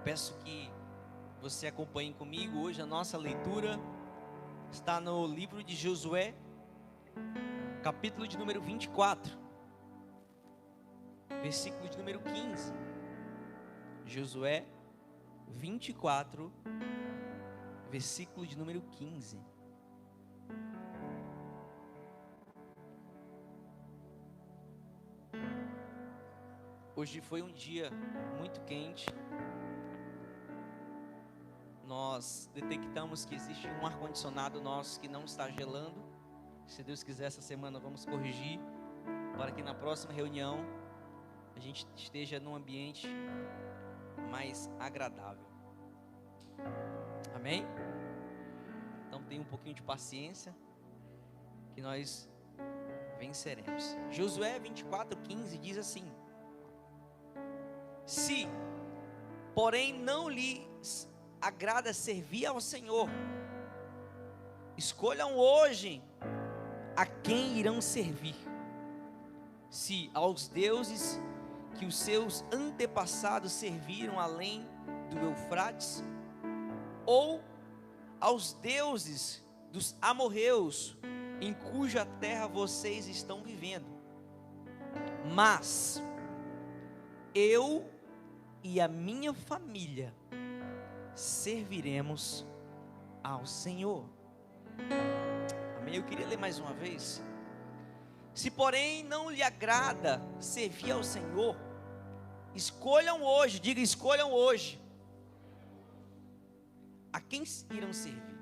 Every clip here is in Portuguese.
Peço que você acompanhe comigo hoje. A nossa leitura está no livro de Josué, capítulo de número 24, versículo de número 15. Josué 24, versículo de número 15. Hoje foi um dia muito quente. Nós detectamos que existe um ar-condicionado nosso que não está gelando. Se Deus quiser, essa semana vamos corrigir, para que na próxima reunião a gente esteja num ambiente mais agradável. Amém? Então tenha um pouquinho de paciência, que nós venceremos. Josué 24:15 diz assim: se, porém, não lhes agrada servir ao Senhor, escolham hoje a quem irão servir: se aos deuses que os seus antepassados serviram além do Eufrates, ou aos deuses dos amorreus, em cuja terra vocês estão vivendo. Mas eu e a minha família serviremos ao Senhor. Amém? Eu queria ler mais uma vez. Se, porém, não lhe agrada servir ao Senhor, escolham hoje, diga, escolham hoje, a quem irão servir: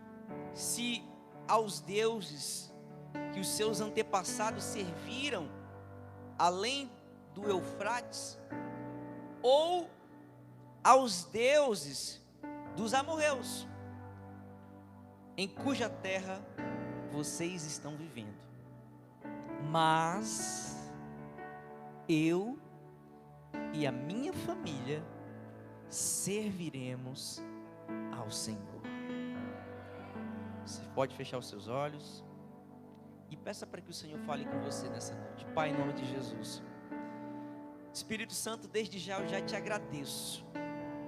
se aos deuses que os seus antepassados serviram além do Eufrates, ou aos deuses dos amorreus, em cuja terra vocês estão vivendo. Mas eu e a minha família serviremos ao Senhor. Você pode fechar os seus olhos e peça para que o Senhor fale com você nessa noite. Pai, em nome de Jesus, Espírito Santo, desde já eu já te agradeço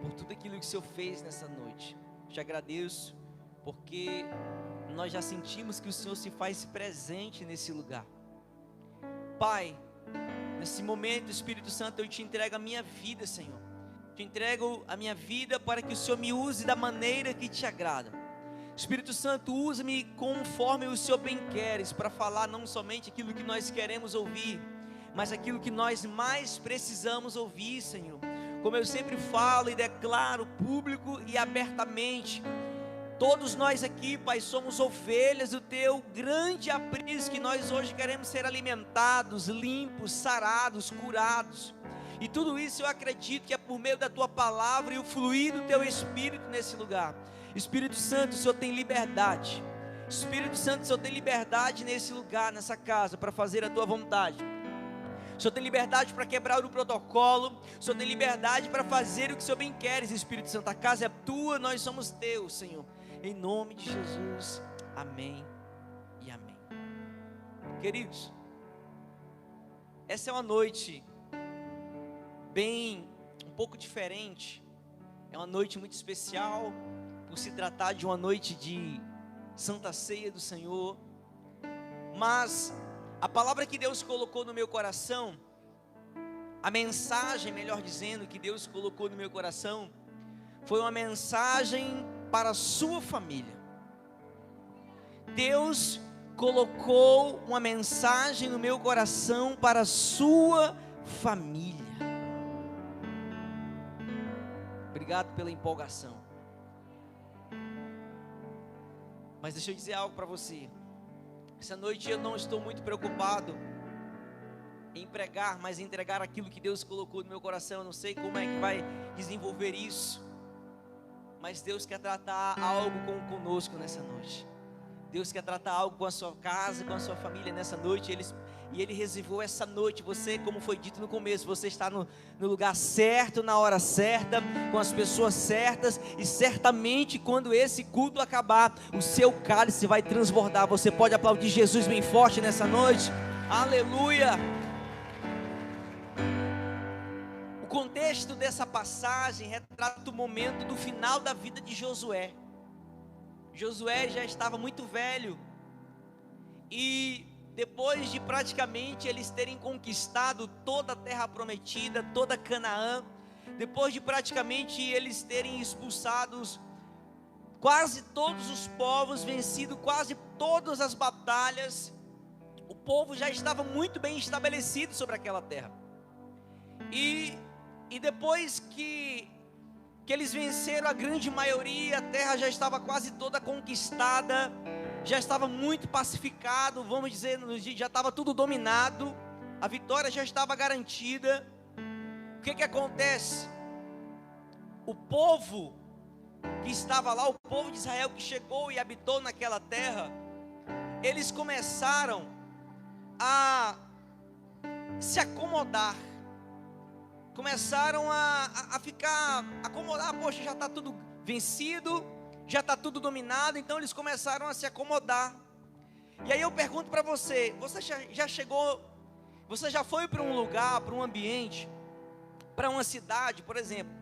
por tudo aquilo que o Senhor fez nessa noite. Te agradeço porque nós já sentimos que o Senhor se faz presente nesse lugar. Pai, nesse momento, Espírito Santo, eu te entrego a minha vida, Senhor. Te entrego a minha vida para que o Senhor me use da maneira que te agrada. Espírito Santo, usa-me conforme o Senhor bem queres, para falar não somente aquilo que nós queremos ouvir, mas aquilo que nós mais precisamos ouvir, Senhor. Como eu sempre falo e declaro público e abertamente, todos nós aqui, Pai, somos ovelhas do Teu grande aprisco, que nós hoje queremos ser alimentados, limpos, sarados, curados. E tudo isso eu acredito que é por meio da Tua palavra e o fluir do Teu Espírito nesse lugar. Espírito Santo, o Senhor tem liberdade. Espírito Santo, o Senhor tem liberdade nesse lugar, nessa casa, para fazer a Tua vontade. O Senhor tem liberdade para quebrar o protocolo. O Senhor tem liberdade para fazer o que o Senhor bem queres, Espírito Santo. A casa é Tua, nós somos Teus, Senhor. Em nome de Jesus, amém e amém. Queridos, essa é uma noite bem, um pouco diferente. É uma noite muito especial, por se tratar de uma noite de Santa Ceia do Senhor. Mas a palavra que Deus colocou no meu coração, a mensagem, melhor dizendo, que Deus colocou no meu coração, foi uma mensagem para a sua família. Deus colocou uma mensagem no meu coração para a sua família. Obrigado pela empolgação. Mas deixa eu dizer algo para você. Essa noite eu não estou muito preocupado em pregar, mas em entregar aquilo que Deus colocou no meu coração. Eu não sei como é que vai desenvolver isso, mas Deus quer tratar algo conosco nessa noite. Deus quer tratar algo com a sua casa, com a sua família nessa noite. Ele reservou essa noite. Você, como foi dito no começo, você está no lugar certo, na hora certa, com as pessoas certas. E certamente quando esse culto acabar, o seu cálice vai transbordar. Você pode aplaudir Jesus bem forte nessa noite? Aleluia! O contexto dessa passagem retrata o momento do final da vida de Josué. Josué já estava muito velho, e depois de praticamente eles terem conquistado toda a terra prometida, toda Canaã, depois de praticamente eles terem expulsados quase todos os povos, vencido quase todas as batalhas, o povo já estava muito bem estabelecido sobre aquela terra. E depois que eles venceram a grande maioria, a terra já estava quase toda conquistada, já estava muito pacificado, vamos dizer, já estava tudo dominado, a vitória já estava garantida. O que acontece? O povo que estava lá, o povo de Israel que chegou e habitou naquela terra, eles começaram a se acomodar, começaram a ficar, acomodar, poxa, já está tudo vencido, já está tudo dominado, então eles começaram a se acomodar. E aí eu pergunto para você, você já chegou, você já foi para um lugar, para um ambiente, para uma cidade, por exemplo?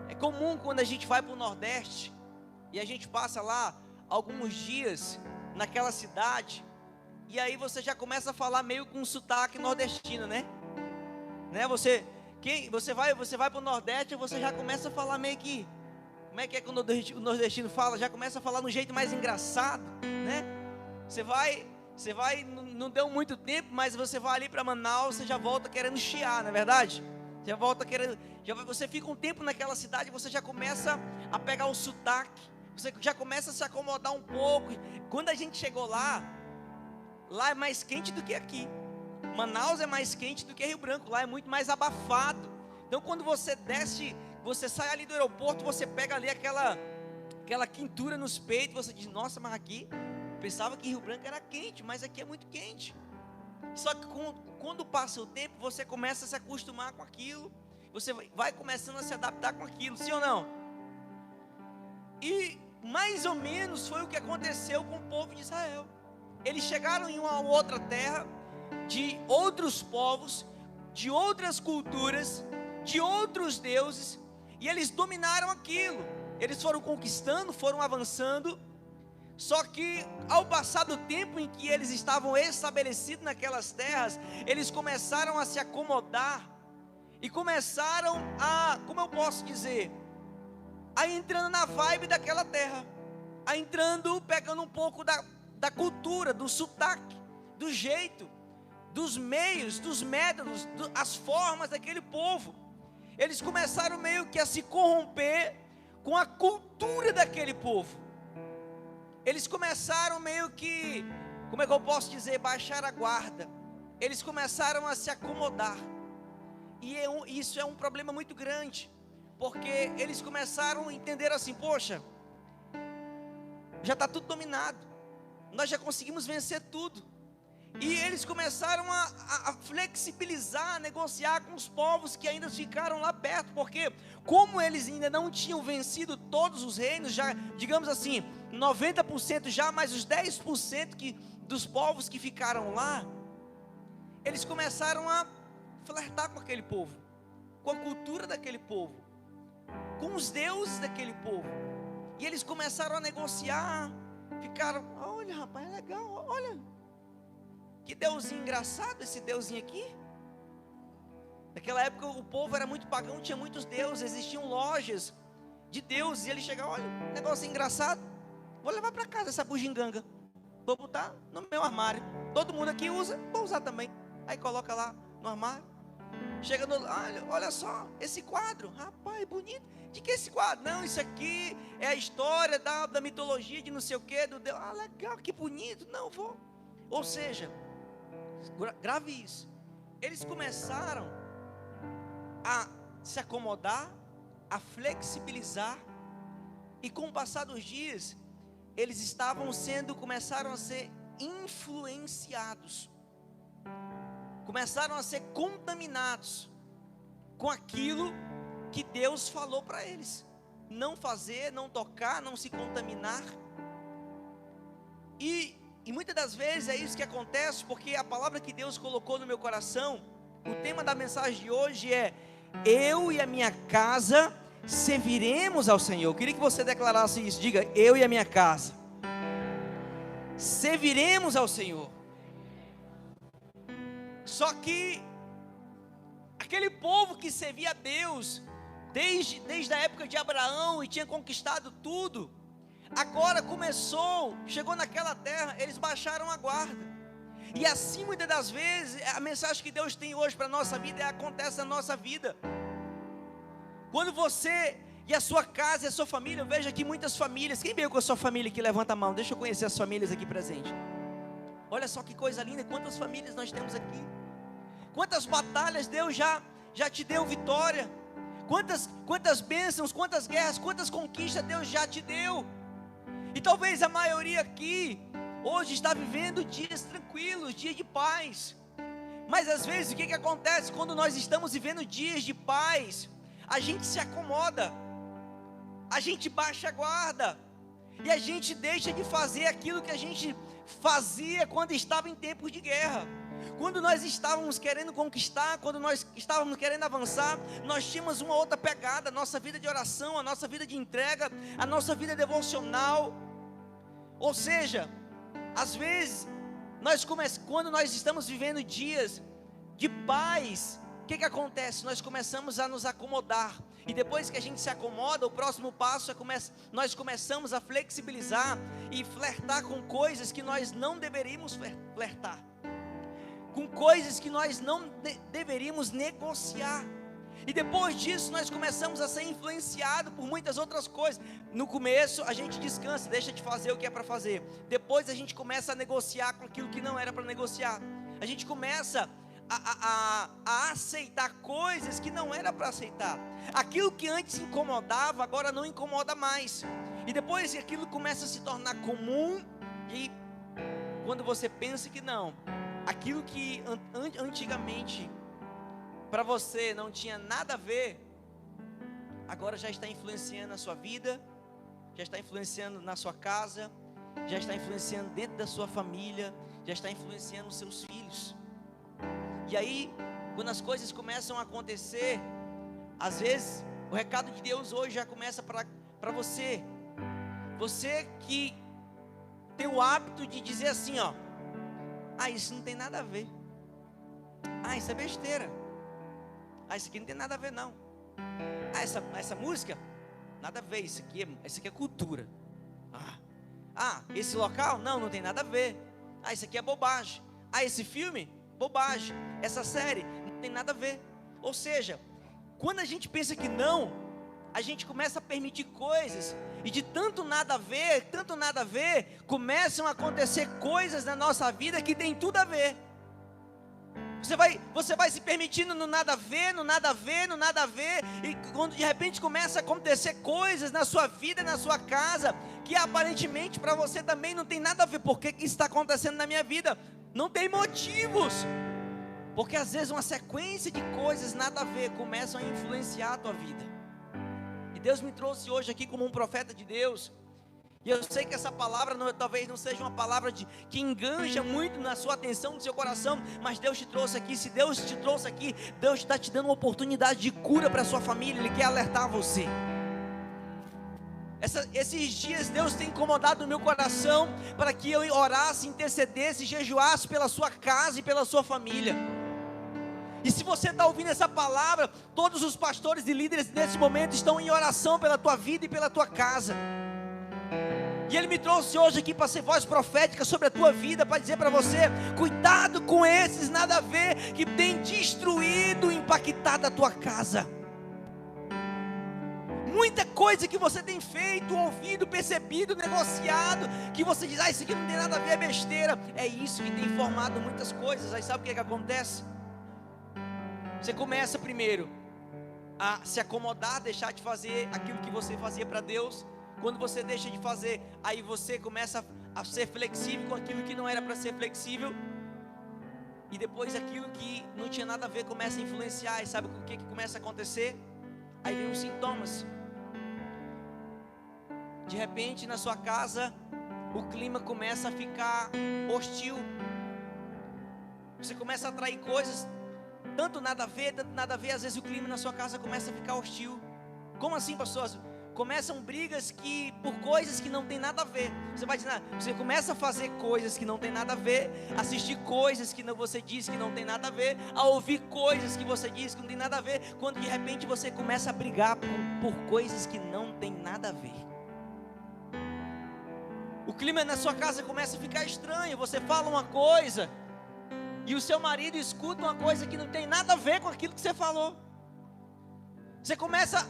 É comum quando a gente vai para o Nordeste, e a gente passa lá alguns dias naquela cidade, e aí você já começa a falar meio com um sotaque nordestino, né? Você vai para o Nordeste e você já começa a falar meio que, como é que o nordestino fala? Já começa a falar no jeito mais engraçado, né? Você vai, não deu muito tempo, mas você vai ali para Manaus, você já volta querendo chiar, não é verdade? Já volta querendo, você fica um tempo naquela cidade, você já começa a pegar o sotaque, você já começa a se acomodar um pouco. Quando a gente chegou lá é mais quente do que aqui. Manaus é mais quente do que Rio Branco, lá é muito mais abafado. Então quando você desce, você sai ali do aeroporto, você pega ali aquela quentura nos peitos, você diz, nossa, mas aqui, pensava que Rio Branco era quente, mas aqui é muito quente. Só que quando passa o tempo, você começa a se acostumar com aquilo, você vai começando a se adaptar com aquilo, sim ou não? E mais ou menos foi o que aconteceu com o povo de Israel. Eles chegaram em uma outra terra, de outros povos, de outras culturas, de outros deuses, e eles dominaram aquilo. Eles foram conquistando, foram avançando. Só que ao passar do tempo em que eles estavam estabelecidos naquelas terras, eles começaram a se acomodar e começaram a, como eu posso dizer, a entrando na vibe daquela terra, a entrando, pegando um pouco da cultura, do sotaque, do jeito, dos meios, dos métodos, as formas daquele povo. Eles começaram meio que a se corromper com a cultura daquele povo. Eles começaram meio que, como é que eu posso dizer, baixar a guarda. Eles começaram a se acomodar. E isso é um problema muito grande, porque eles começaram a entender assim, poxa, já está tudo dominado, nós já conseguimos vencer tudo. E eles começaram a flexibilizar, a negociar com os povos que ainda ficaram lá perto, porque como eles ainda não tinham vencido todos os reinos, já, digamos assim, 90% já, mais os 10% dos povos que ficaram lá, eles começaram a flertar com aquele povo, com a cultura daquele povo, com os deuses daquele povo, e eles começaram a negociar, ficaram, olha rapaz, é legal, olha, que deusinho engraçado esse deusinho aqui. Naquela época o povo era muito pagão, tinha muitos deuses, existiam lojas de deuses, e ele chegava, olha, negócio engraçado, vou levar para casa essa bugiganga, vou botar no meu armário, todo mundo aqui usa, vou usar também. Aí coloca lá no armário, chega no, olha só, esse quadro, rapaz, bonito. De que esse quadro? Não, isso aqui é a história da mitologia de não sei o que, do Deus. Legal, que bonito, não vou. Ou seja, grave isso, eles começaram a se acomodar, a flexibilizar, e com o passar dos dias, eles começaram a ser influenciados, começaram a ser contaminados com aquilo que Deus falou para eles, não fazer, não tocar, não se contaminar. E muitas das vezes é isso que acontece, porque a palavra que Deus colocou no meu coração, o tema da mensagem de hoje é eu e a minha casa serviremos ao Senhor. Eu queria que você declarasse isso. Diga: eu e a minha casa serviremos ao Senhor. Só que aquele povo que servia a Deus desde a época de Abraão e tinha conquistado tudo, agora chegou naquela terra, eles baixaram a guarda. E assim, muitas das vezes, a mensagem que Deus tem hoje para a nossa vida acontece na nossa vida. Quando você e a sua casa e a sua família, eu vejo aqui muitas famílias. Quem veio com a sua família aqui, levanta a mão. Deixa eu conhecer as famílias aqui presentes. Olha só que coisa linda, quantas famílias nós temos aqui. Quantas batalhas Deus já te deu vitória. Quantas bênçãos, quantas guerras, quantas conquistas Deus já te deu. E talvez a maioria aqui hoje está vivendo dias tranquilos, dias de paz. Mas às vezes o que acontece quando nós estamos vivendo dias de paz? A gente se acomoda, a gente baixa a guarda, e a gente deixa de fazer aquilo que a gente fazia quando estava em tempos de guerra. Quando nós estávamos querendo conquistar, quando nós estávamos querendo avançar, nós tínhamos uma outra pegada, a nossa vida de oração, a nossa vida de entrega, a nossa vida devocional. Ou seja, às vezes, quando nós estamos vivendo dias de paz, o que acontece? Nós começamos a nos acomodar. E depois que a gente se acomoda, o próximo passo é nós começamos a flexibilizar e flertar com coisas que nós não deveríamos flertar, com coisas que nós não deveríamos negociar. E depois disso nós começamos a ser influenciados por muitas outras coisas. No começo a gente descansa, deixa de fazer o que é para fazer. Depois a gente começa a negociar com aquilo que não era para negociar. A gente começa a aceitar coisas que não era para aceitar. Aquilo que antes incomodava, agora não incomoda mais. E depois aquilo começa a se tornar comum. E quando você pensa que não, aquilo que antigamente para você não tinha nada a ver, agora já está influenciando a sua vida, já está influenciando na sua casa, já está influenciando dentro da sua família, já está influenciando os seus filhos. E aí, quando as coisas começam a acontecer, às vezes, o recado de Deus hoje já começa para você. Você que tem o hábito de dizer assim, ó: ah, isso não tem nada a ver. Ah, isso é besteira. Ah, isso aqui não tem nada a ver não. Ah, essa música, nada a ver, isso aqui é cultura. Ah, esse local, não tem nada a ver. Ah, isso aqui é bobagem. Ah, esse filme, bobagem. Essa série, não tem nada a ver. Ou seja, quando a gente pensa que não, a gente começa a permitir coisas, e de tanto nada a ver, começam a acontecer coisas na nossa vida que tem tudo a ver. Você vai se permitindo no nada a ver, e quando de repente começa a acontecer coisas na sua vida, na sua casa, que aparentemente para você também não tem nada a ver. Por que isso está acontecendo na minha vida? Não tem motivos, porque às vezes uma sequência de coisas nada a ver começam a influenciar a tua vida. E Deus me trouxe hoje aqui como um profeta de Deus. E eu sei que essa palavra talvez não seja uma palavra que enganja muito na sua atenção, no seu coração, mas Deus te trouxe aqui. Se Deus te trouxe aqui, Deus está te dando uma oportunidade de cura para a sua família. Ele quer alertar você. Esses dias Deus tem incomodado o meu coração para que eu orasse, intercedesse, jejuasse pela sua casa e pela sua família. E se você está ouvindo essa palavra, todos os pastores e líderes nesse momento estão em oração pela tua vida e pela tua casa. E Ele me trouxe hoje aqui para ser voz profética sobre a tua vida, para dizer para você: cuidado com esses nada a ver que tem destruído, impactado a tua casa. Muita coisa que você tem feito, ouvido, percebido, negociado, que você diz: isso aqui não tem nada a ver, é besteira. É isso que tem formado muitas coisas. Aí sabe o que acontece? Você começa primeiro a se acomodar, deixar de fazer aquilo que você fazia para Deus. Quando você deixa de fazer, aí você começa a ser flexível com aquilo que não era para ser flexível. E depois aquilo que não tinha nada a ver começa a influenciar. E sabe o que começa a acontecer? Aí vem os sintomas. De repente na sua casa o clima começa a ficar hostil. Você começa a atrair coisas tanto nada a ver, às vezes o clima na sua casa começa a ficar hostil. Como assim, pastor? Começam brigas por coisas que não tem nada a ver. Você vai dizer, você começa a fazer coisas que não tem nada a ver, assistir coisas que você diz que não tem nada a ver, a ouvir coisas que você diz que não tem nada a ver, quando de repente você começa a brigar por coisas que não tem nada a ver. O clima na sua casa começa a ficar estranho. Você fala uma coisa e o seu marido escuta uma coisa que não tem nada a ver com aquilo que você falou. Você começa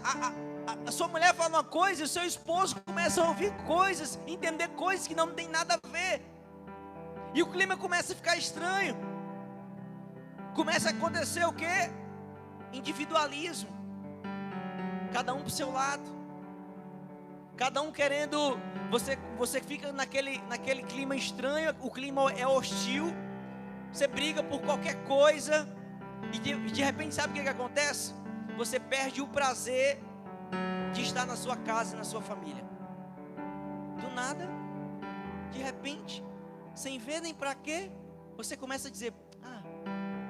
a sua mulher fala uma coisa e o seu esposo começa a ouvir coisas, entender coisas que não tem nada a ver. E o clima começa a ficar estranho. Começa a acontecer o quê? Individualismo. Cada um pro seu lado. Cada um querendo, você fica naquele clima estranho, o clima é hostil. Você briga por qualquer coisa e de repente sabe o que acontece? Você perde o prazer de estar na sua casa e na sua família. Do nada, de repente, sem ver nem para quê, você começa a dizer,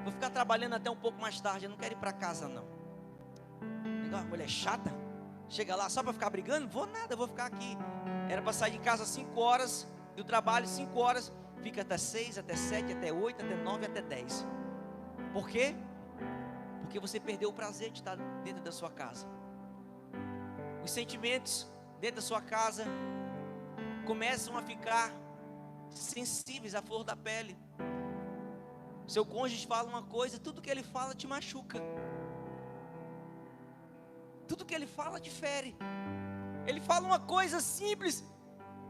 vou ficar trabalhando até um pouco mais tarde, eu não quero ir para casa não. Uma mulher chata, chega lá só para ficar brigando, vou nada, vou ficar aqui. Era para sair de casa 5 horas, do trabalho 5 horas, fica até 6, até 7, até 8, até 9, até 10. Por quê? Porque você perdeu o prazer de estar dentro da sua casa. Os sentimentos dentro da sua casa começam a ficar sensíveis à flor da pele. Seu cônjuge fala uma coisa, tudo que ele fala te machuca. Tudo que ele fala te fere. Ele fala uma coisa simples,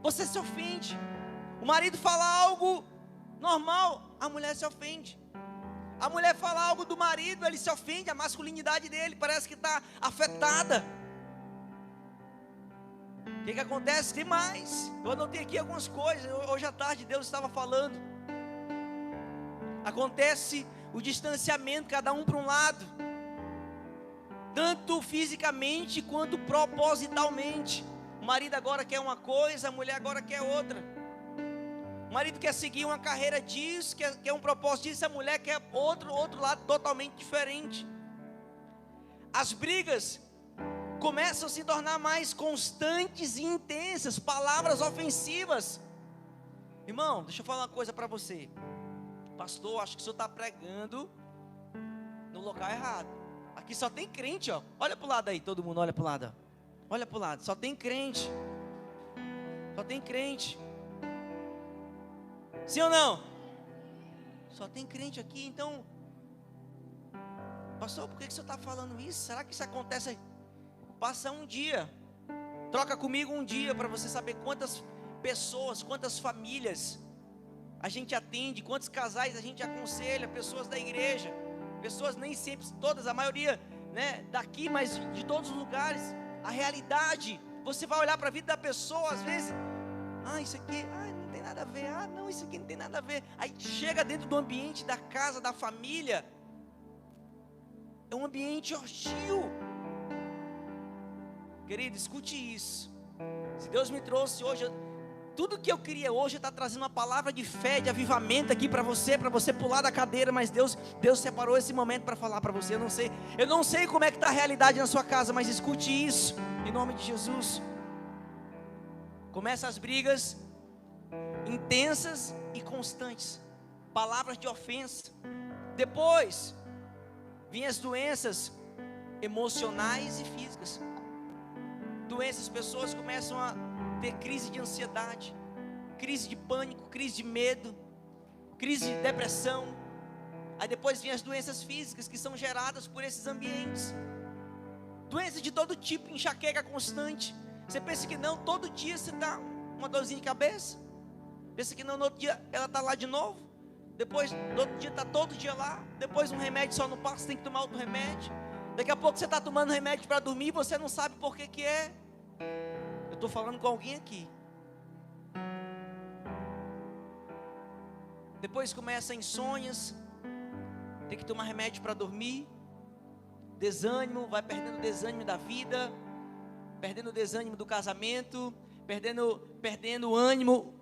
você se ofende. O marido fala algo normal, a mulher se ofende. A mulher fala algo do marido, ele se ofende, a masculinidade dele parece que está afetada. O que acontece? Tem mais. Eu anotei aqui algumas coisas. Hoje à tarde Deus estava falando. Acontece o distanciamento, cada um para um lado, tanto fisicamente quanto propositalmente. O marido agora quer uma coisa, a mulher agora quer outra. O marido quer seguir uma carreira disso, quer um propósito disso, a mulher quer outro lado totalmente diferente. As brigas começam a se tornar mais constantes e intensas, palavras ofensivas. Irmão, deixa eu falar uma coisa para você. Pastor, acho que o senhor está pregando no local errado. Aqui só tem crente, ó. Olha para o lado aí, todo mundo olha para o lado, ó. Olha para o lado, só tem crente. Só tem crente. Sim ou não? Só tem crente aqui, então. Pastor, por que o senhor está falando isso? Será que isso acontece? Passa um dia. Troca comigo um dia para você saber quantas pessoas, quantas famílias a gente atende, quantos casais a gente aconselha, pessoas da igreja, pessoas nem sempre, todas, a maioria, né, daqui, mas de todos os lugares. A realidade, você vai olhar para a vida da pessoa, às vezes, isso aqui, não tem nada a ver, não, isso aqui não tem nada a ver. Aí chega dentro do ambiente da casa, da família, é um ambiente hostil. Querido, escute isso. Se Deus me trouxe hoje, tudo que eu queria hoje está trazendo uma palavra de fé, de avivamento aqui para você pular da cadeira, mas Deus separou esse momento para falar para você. Eu não sei como é que está a realidade na sua casa, mas escute isso, em nome de Jesus. Começa as brigas intensas e constantes, palavras de ofensa. Depois vêm as doenças emocionais e físicas. Doenças, pessoas começam a ter crise de ansiedade, crise de pânico, crise de medo, crise de depressão. Aí depois vêm as doenças físicas que são geradas por esses ambientes. Doenças de todo tipo, enxaqueca constante. Você pensa que não, todo dia você dá uma dorzinha de cabeça. Pensa que não, no outro dia ela está lá de novo. Depois, no outro dia está todo dia lá. Depois um remédio só não passa, você tem que tomar outro remédio. Daqui a pouco você está tomando remédio para dormir e você não sabe por que é. Eu estou falando com alguém aqui. Depois começa insônias, tem que tomar remédio para dormir. Desânimo, vai perdendo o desânimo da vida, perdendo o desânimo do casamento, perdendo o ânimo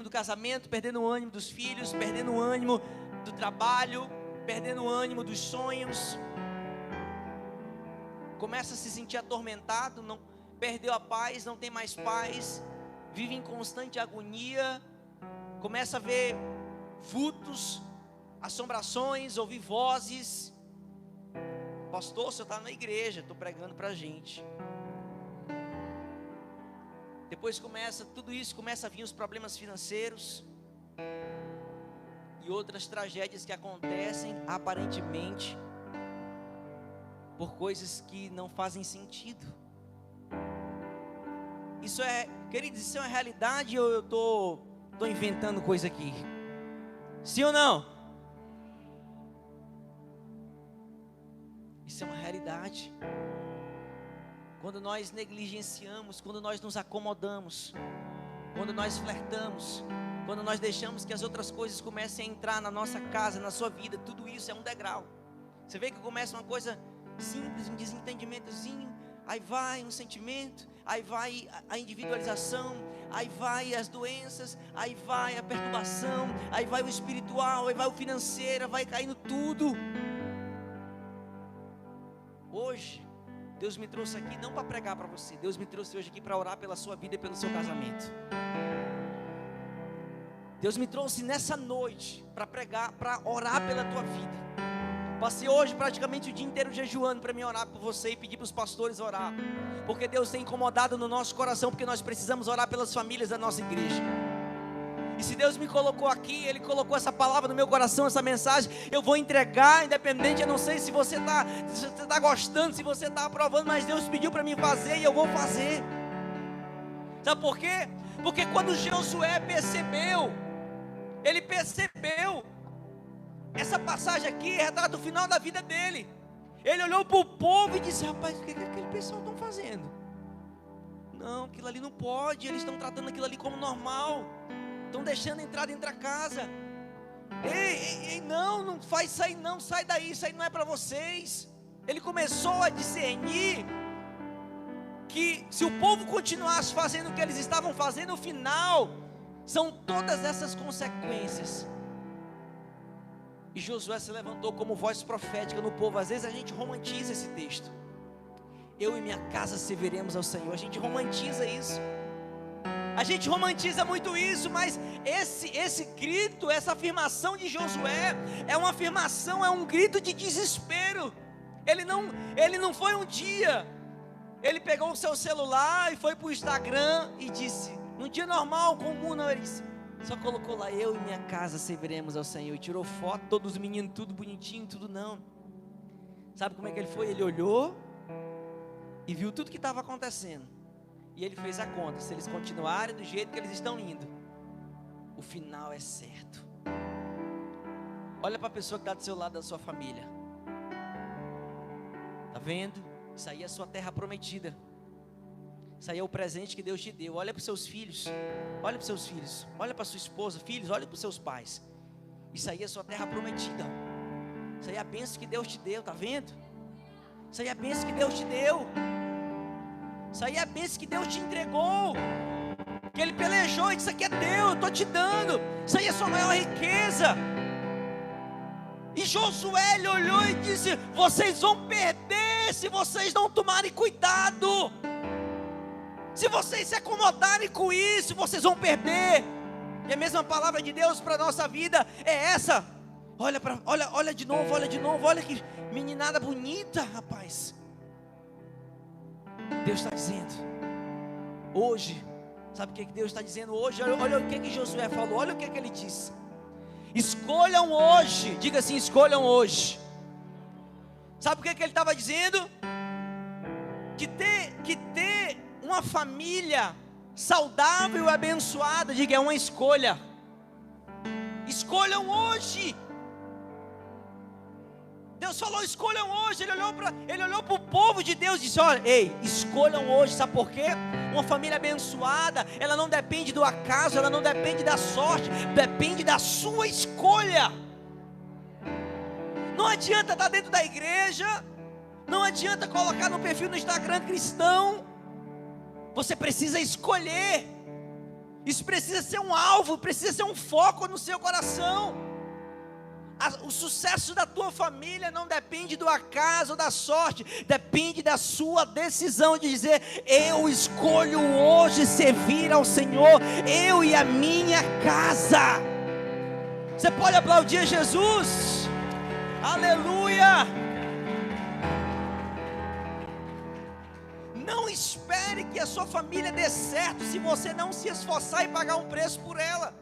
do casamento, perdendo o ânimo dos filhos, perdendo o ânimo do trabalho. perdendo o ânimo dos sonhos, começa a se sentir atormentado, não, perdeu a paz, não tem mais paz, vive em constante agonia, começa a ver vultos, assombrações, ouvir vozes. Pastor, o senhor está na igreja, estou pregando para a gente. Depois tudo isso começa a vir os problemas financeiros e outras tragédias que acontecem aparentemente por coisas que não fazem sentido. Isso queridos, isso é uma realidade ou eu estou inventando coisa aqui? Sim ou não? Isso é uma realidade. Quando nós negligenciamos, quando nós nos acomodamos, quando nós flertamos, quando nós deixamos que as outras coisas comecem a entrar na nossa casa, na sua vida, tudo isso é um degrau. Você vê que começa uma coisa simples, um desentendimentozinho, aí vai um sentimento, aí vai a individualização, aí vai as doenças, aí vai a perturbação, aí vai o espiritual, aí vai o financeiro, vai caindo tudo. Hoje Deus me trouxe aqui não para pregar para você, Deus me trouxe hoje aqui para orar pela sua vida e pelo seu casamento. Deus me trouxe nessa noite para pregar, para orar pela tua vida. Passei hoje praticamente o dia inteiro jejuando para me orar por você e pedir para os pastores orar, porque Deus tem incomodado no nosso coração, porque nós precisamos orar pelas famílias da nossa igreja. E se Deus me colocou aqui, Ele colocou essa palavra no meu coração, essa mensagem, eu vou entregar, independente, eu não sei se você está gostando, se você está aprovando, mas Deus pediu para mim fazer e eu vou fazer. Sabe por quê? Porque quando Josué percebeu, ele percebeu, essa passagem aqui retrata o final da vida dele. Ele olhou para o povo e disse: rapaz, o que aquele pessoal estão fazendo? Não, aquilo ali não pode, eles estão tratando aquilo ali como normal, estão deixando entrar dentro da casa. Ei, não faz isso aí não, sai daí, isso aí não é para vocês. Ele começou a discernir que se o povo continuasse fazendo o que eles estavam fazendo, no final são todas essas consequências. E Josué se levantou como voz profética no povo. Às vezes a gente romantiza esse texto: eu e minha casa serviremos ao Senhor. A gente romantiza isso, a gente romantiza muito isso, mas esse grito, essa afirmação de Josué é uma afirmação, é um grito de desespero. Ele não foi um dia, ele pegou o seu celular e foi para o Instagram e disse, num dia normal, comum, não, ele disse, só colocou lá: eu e minha casa serviremos ao Senhor, e tirou foto, todos os meninos, tudo bonitinho, tudo não. Sabe como é que ele foi? Ele olhou e viu tudo que estava acontecendo, e ele fez a conta: se eles continuarem do jeito que eles estão indo, o final é certo. Olha para a pessoa que está do seu lado, da sua família. Está vendo? Isso aí é a sua terra prometida. Isso aí é o presente que Deus te deu. Olha para os seus filhos. Olha para os seus filhos. Olha para a sua esposa. Filhos, olha para os seus pais. Isso aí é a sua terra prometida. Isso aí é a bênção que Deus te deu. Está vendo? Isso aí é a bênção que Deus te deu. Isso aí é a bênção que Deus te entregou. Que Ele pelejou e disse: isso aqui é teu, eu estou te dando. Isso aí é a sua maior riqueza. E Josué, ele olhou e disse: vocês vão perder se vocês não tomarem cuidado. Se vocês se acomodarem com isso, vocês vão perder. E a mesma palavra de Deus para a nossa vida é essa. Olha de novo, olha que meninada bonita, rapaz. Deus está dizendo hoje, sabe o que Deus está dizendo hoje? Olha o que Josué falou, olha o que ele disse: escolham hoje, diga assim, escolham hoje. Sabe o que ele estava dizendo? Que ter uma família saudável e abençoada, diga, é uma escolha. Escolham hoje. Deus falou: escolham hoje. Ele olhou para o povo de Deus e disse: olha, ei, escolham hoje. Sabe por quê? Uma família abençoada, ela não depende do acaso, ela não depende da sorte, depende da sua escolha. Não adianta estar dentro da igreja, não adianta colocar no perfil no Instagram cristão. Você precisa escolher. Isso precisa ser um alvo, precisa ser um foco no seu coração. O sucesso da tua família não depende do acaso ou da sorte, depende da sua decisão de dizer: eu escolho hoje servir ao Senhor, eu e a minha casa. Você pode aplaudir Jesus? Aleluia! Não espere que a sua família dê certo se você não se esforçar e pagar um preço por ela.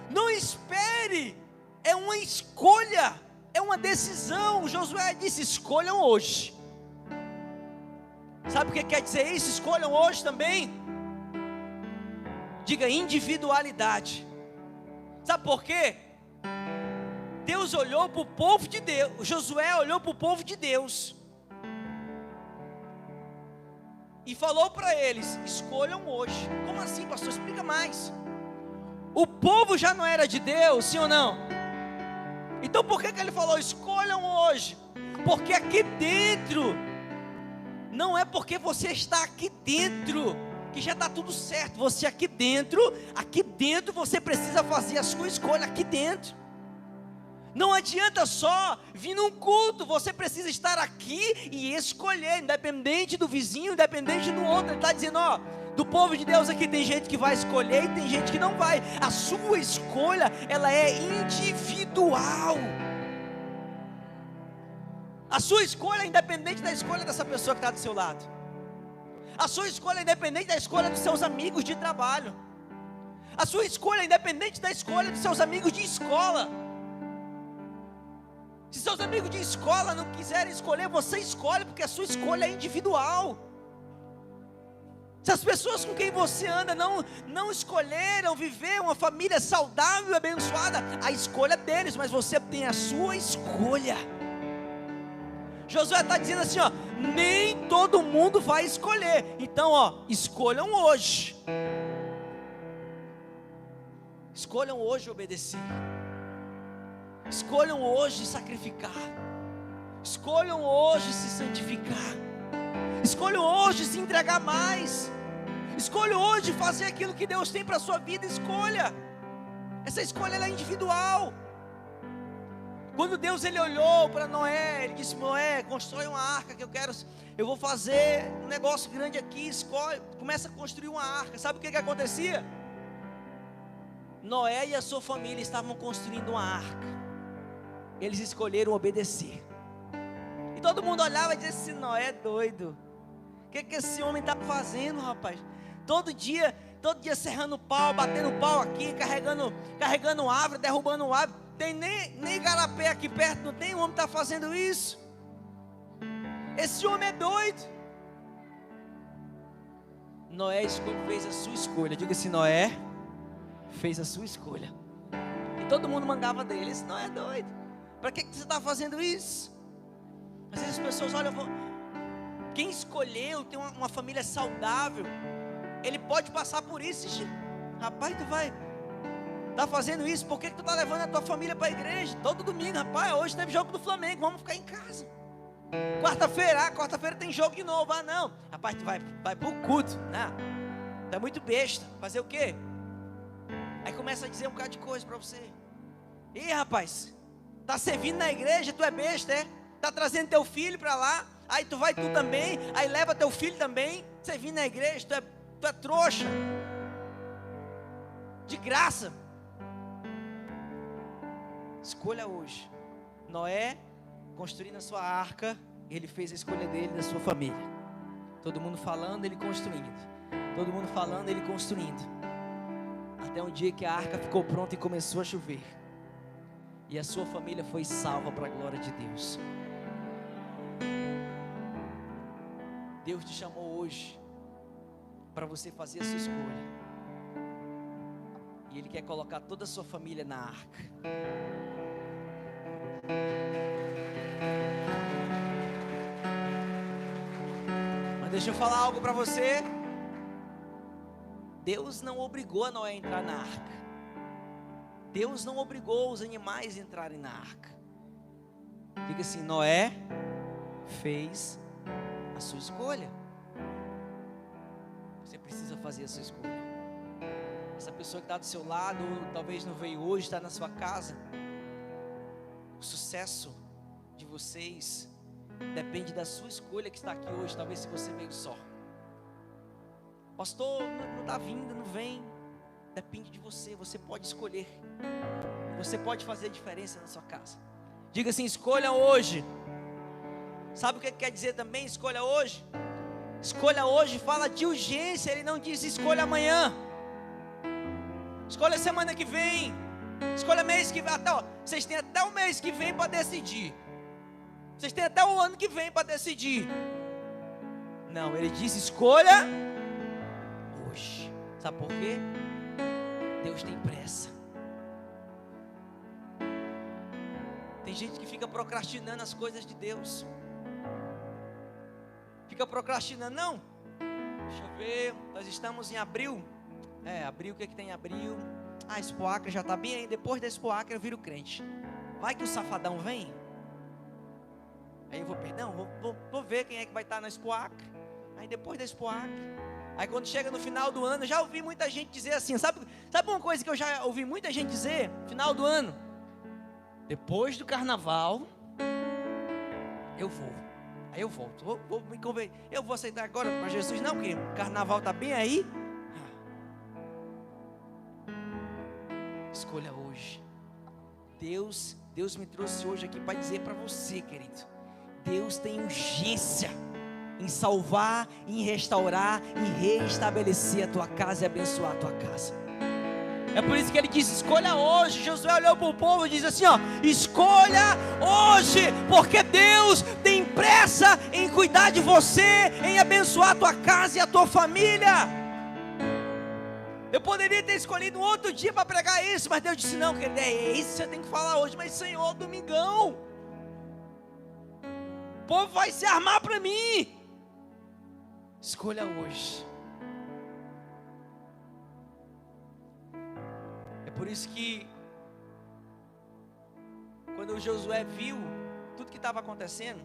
Não espere. É uma escolha, é uma decisão. Josué disse: escolham hoje. Sabe o que quer dizer isso? Escolham hoje também. Diga individualidade. Sabe por quê? Deus olhou para o povo de Deus. Josué olhou para o povo de Deus e falou para eles: escolham hoje. Como assim, pastor? Explica mais. O povo já não era de Deus, sim ou não? Então por que ele falou escolham hoje? Porque aqui dentro, não é porque você está aqui dentro que já está tudo certo. Você aqui dentro você precisa fazer a sua escolha aqui dentro. Não adianta só vir num culto, você precisa estar aqui e escolher, independente do vizinho, independente do outro. Ele está dizendo, ó, do povo de Deus aqui tem gente que vai escolher e tem gente que não vai. A sua escolha, ela é individual. A sua escolha é independente da escolha dessa pessoa que está do seu lado. A sua escolha é independente da escolha dos seus amigos de trabalho. A sua escolha é independente da escolha dos seus amigos de escola. Se seus amigos de escola não quiserem escolher, você escolhe, porque a sua escolha é individual. Se as pessoas com quem você anda não escolheram viver uma família saudável e abençoada, a escolha é deles, mas você tem a sua escolha. Josué está dizendo assim, ó, nem todo mundo vai escolher. Então, ó, escolham hoje. Escolham hoje obedecer. Escolham hoje sacrificar. Escolham hoje se santificar. Escolham hoje se entregar mais. Escolha hoje fazer aquilo que Deus tem para a sua vida. Escolha. Essa escolha ela é individual. Quando Deus ele olhou para Noé, ele disse: Noé, constrói uma arca que eu vou fazer um negócio grande aqui. Escolhe, começa a construir uma arca. Sabe o que acontecia? Noé e a sua família estavam construindo uma arca. Eles escolheram obedecer. E todo mundo olhava e dizia assim: Noé é doido. O que esse homem está fazendo, rapaz? Todo dia serrando pau, batendo pau aqui, carregando árvore, derrubando árvore. Tem nem igarapé aqui perto, não tem? O homem está fazendo isso. Esse homem é doido. Noé fez a sua escolha. Diga assim: Noé fez a sua escolha. E todo mundo mandava dele. Esse Noé é doido. Para que você está fazendo isso? Às vezes as pessoas olham, quem escolheu ter uma família saudável, ele pode passar por isso. Rapaz, tu vai tá fazendo isso, por que tu tá levando a tua família para a igreja? Todo domingo, rapaz, hoje teve jogo do Flamengo, vamos ficar em casa. Quarta-feira tem jogo de novo. Ah não, rapaz, tu vai pro culto, né? Tu é muito besta, fazer o quê? Aí começa a dizer um bocado de coisa para você. Ih, rapaz, tá servindo na igreja, tu é besta, é? Tá trazendo teu filho para lá, aí tu vai tu também, aí leva teu filho também, servindo na igreja, tu é trouxa. De graça. Escolha hoje. Noé, construindo a sua arca, ele fez a escolha dele, da sua família. Todo mundo falando, ele construindo. Todo mundo falando, ele construindo. Até um dia que a arca ficou pronta e começou a chover. E a sua família foi salva para a glória de Deus. Deus te chamou hoje para você fazer a sua escolha. E Ele quer colocar toda a sua família na arca. Mas deixa eu falar algo para você. Deus não obrigou a Noé a entrar na arca. Deus não obrigou os animais a entrarem na arca. Diga assim: Noé fez a sua escolha. Você precisa fazer a sua escolha. Essa pessoa que está do seu lado, talvez não veio hoje, está na sua casa. O sucesso de vocês depende da sua escolha que está aqui hoje. Talvez se você veio só. Pastor, não está vindo, não vem. Depende de você, você pode escolher. Você pode fazer diferença na sua casa. Diga assim, escolha hoje. Sabe o que quer dizer também, escolha hoje? Escolha hoje fala de urgência, ele não diz escolha amanhã. Escolha semana que vem. Escolha mês que vem. Vocês têm até o mês que vem para decidir. Vocês têm até o ano que vem para decidir. Não, ele disse escolha hoje. Sabe por quê? Deus tem pressa. Tem gente que fica procrastinando as coisas de Deus. Fica procrastinando, não. Deixa eu ver, nós estamos em abril. Abril, o que tem em abril? Expo Acre já está bem aí. Depois da Expo Acre eu viro crente. Vai que o safadão vem. Aí eu vou ver quem é que vai estar na Expo Acre. Aí depois da Expo Acre. Aí quando chega no final do ano, já ouvi muita gente dizer assim, sabe uma coisa que eu já ouvi muita gente dizer? Final do ano, depois do carnaval, eu vou. Aí eu volto, vou me converter. Eu vou aceitar agora para Jesus, não, porque o carnaval está bem aí. Escolha hoje. Deus me trouxe hoje aqui para dizer para você, querido, Deus tem urgência em salvar, em restaurar, em reestabelecer a tua casa e abençoar a tua casa. É por isso que ele disse, escolha hoje. Josué olhou para o povo e disse assim, escolha hoje, porque Deus tem pressa em cuidar de você, em abençoar a tua casa e a tua família. Eu poderia ter escolhido um outro dia para pregar isso, mas Deus disse, não, querido, é isso que você tem que falar hoje. Mas Senhor, domingão, o povo vai se armar para mim. Escolha hoje. É por isso que quando o Josué viu tudo que estava acontecendo,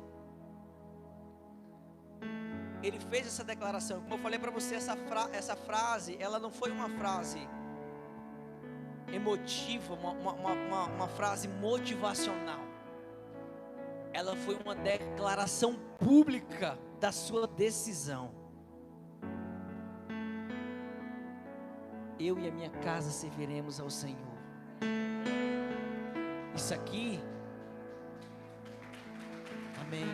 ele fez essa declaração. Como eu falei para você, essa frase, ela não foi uma frase emotiva, uma frase motivacional. Ela foi uma declaração pública da sua decisão. Eu e a minha casa serviremos ao Senhor. Isso aqui, amém.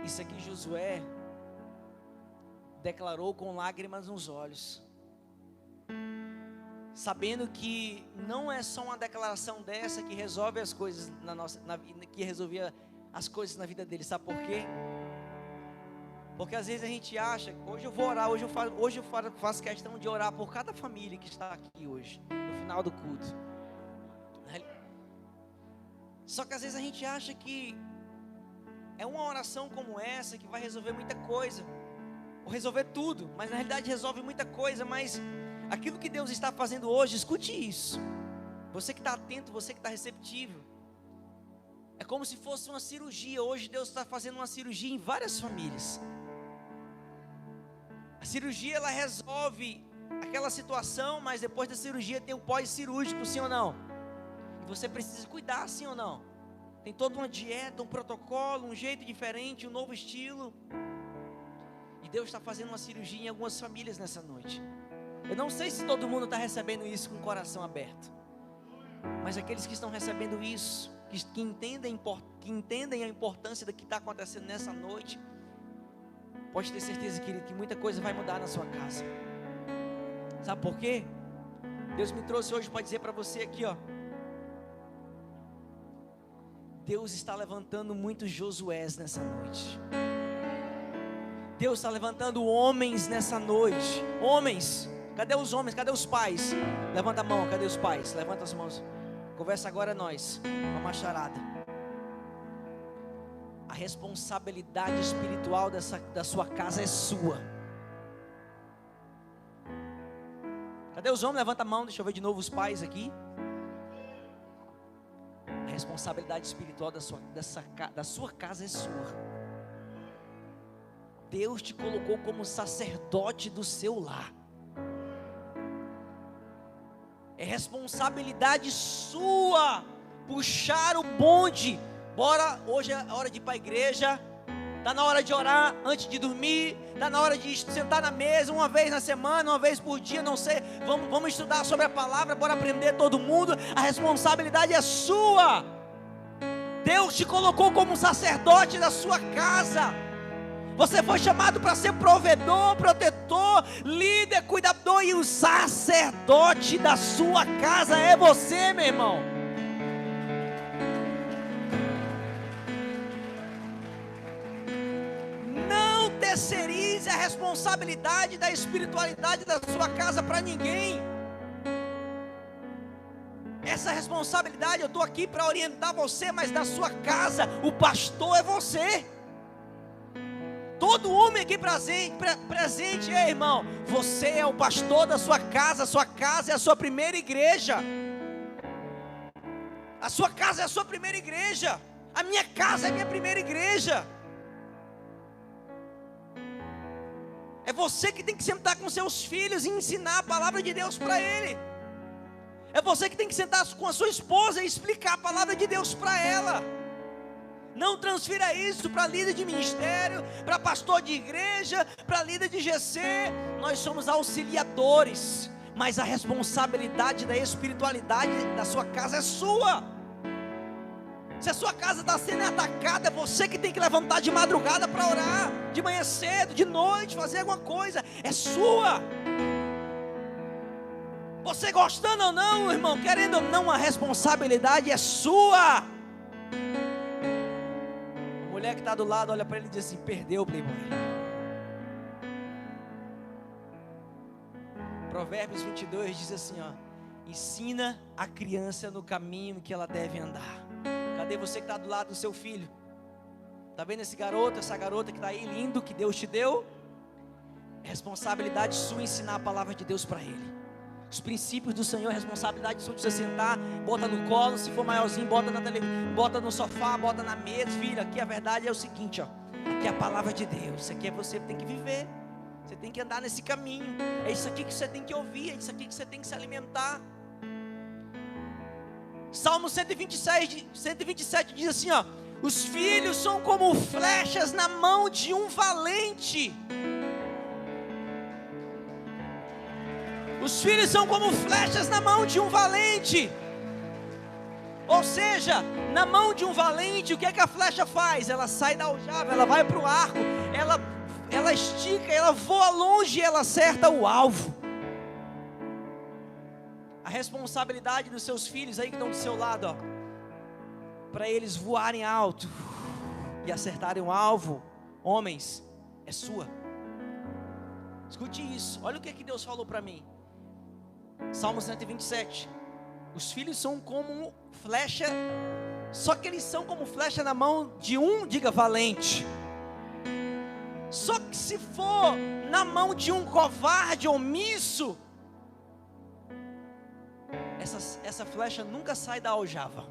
Isso aqui Josué declarou com lágrimas nos olhos, sabendo que não é só uma declaração dessa que resolve as coisas que resolvia as coisas na vida dele. Sabe por quê? Porque às vezes a gente acha, hoje eu vou orar, hoje eu faço questão de orar por cada família que está aqui hoje, no final do culto. Só que às vezes a gente acha que é uma oração como essa que vai resolver muita coisa, ou resolver tudo, mas na realidade resolve muita coisa. Mas aquilo que Deus está fazendo hoje, escute isso, você que está atento, você que está receptível, é como se fosse uma cirurgia. Hoje Deus está fazendo uma cirurgia em várias famílias. A cirurgia, ela resolve aquela situação, mas depois da cirurgia tem o pós-cirúrgico, sim ou não? E você precisa cuidar, sim ou não? Tem toda uma dieta, um protocolo, um jeito diferente, um novo estilo. E Deus está fazendo uma cirurgia em algumas famílias nessa noite. Eu não sei se todo mundo está recebendo isso com o coração aberto, mas aqueles que estão recebendo isso, que entendem a importância do que está acontecendo nessa noite, pode ter certeza, querido, que muita coisa vai mudar na sua casa. Sabe por quê? Deus me trouxe hoje para dizer para você aqui, Deus está levantando muitos Josués nessa noite. Deus está levantando homens nessa noite. Homens, cadê os homens? Cadê os pais? Levanta a mão, cadê os pais? Levanta as mãos. Conversa agora nós, uma macharada. A responsabilidade espiritual da sua casa é sua. Cadê os homens? Levanta a mão, deixa eu ver de novo os pais aqui. A responsabilidade espiritual da sua casa é sua. Deus te colocou como sacerdote do seu lar. É responsabilidade sua puxar o bonde. Bora, hoje é a hora de ir para a igreja. Está na hora de orar antes de dormir. Está na hora de sentar na mesa uma vez na semana, uma vez por dia, não sei. Vamos estudar sobre a palavra, bora aprender todo mundo. A responsabilidade é sua. Deus te colocou como sacerdote da sua casa. Você foi chamado para ser provedor, protetor, líder, cuidador. E o sacerdote da sua casa é você, meu irmão. Terceirize a responsabilidade da espiritualidade da sua casa para ninguém. Essa responsabilidade, eu estou aqui para orientar você, mas da sua casa, o pastor é você. Todo homem aqui presente, irmão, você é o pastor da sua casa é a sua primeira igreja. A sua casa é a sua primeira igreja. A minha casa é a minha primeira igreja. É você que tem que sentar com seus filhos e ensinar a palavra de Deus para ele. É você que tem que sentar com a sua esposa e explicar a palavra de Deus para ela. Não transfira isso para líder de ministério, para pastor de igreja, para líder de GC. Nós somos auxiliadores, mas a responsabilidade da espiritualidade da sua casa é sua. Se a sua casa está sendo atacada, é você que tem que levantar de madrugada para orar, de manhã cedo, de noite, fazer alguma coisa, é sua. Você gostando ou não, irmão, querendo ou não, a responsabilidade é sua. A mulher que está do lado olha para ele e diz assim: perdeu, playboy. Provérbios 22 diz assim, ó: ensina a criança no caminho que ela deve andar. Cadê você que está do lado do seu filho? Está vendo esse garoto, essa garota que está aí, lindo, que Deus te deu? É responsabilidade sua ensinar a palavra de Deus para ele. Os princípios do Senhor, é responsabilidade sua de você sentar, bota no colo, se for maiorzinho, bota na televisão, bota no sofá, bota na mesa. Filho, aqui a verdade é o seguinte, ó. Aqui é a palavra de Deus. Isso aqui é você que tem que viver. Você tem que andar nesse caminho. É isso aqui que você tem que ouvir, é isso aqui que você tem que se alimentar. Salmo 127 diz assim, ó: os filhos são como flechas na mão de um valente. Os filhos são como flechas na mão de um valente. Ou seja, na mão de um valente, o que é que a flecha faz? Ela sai da aljava, ela vai para o arco, ela estica, ela voa longe e ela acerta o alvo. A responsabilidade dos seus filhos aí que estão do seu lado, ó, para eles voarem alto e acertarem o alvo, homens, é sua. Escute isso, olha o que Deus falou para mim. Salmo 127. Os filhos são como flecha, só que eles são como flecha na mão de um, diga, valente. Só que se for na mão de um covarde, omisso, essa flecha nunca sai da aljava.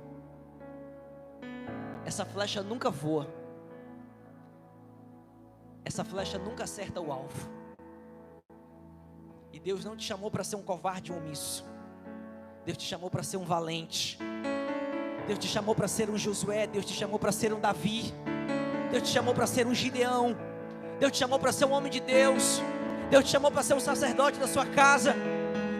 Essa flecha nunca voa. Essa flecha nunca acerta o alvo. E Deus não te chamou para ser um covarde omisso. Deus te chamou para ser um valente. Deus te chamou para ser um Josué. Deus te chamou para ser um Davi. Deus te chamou para ser um Gideão. Deus te chamou para ser um homem de Deus. Deus te chamou para ser um sacerdote da sua casa.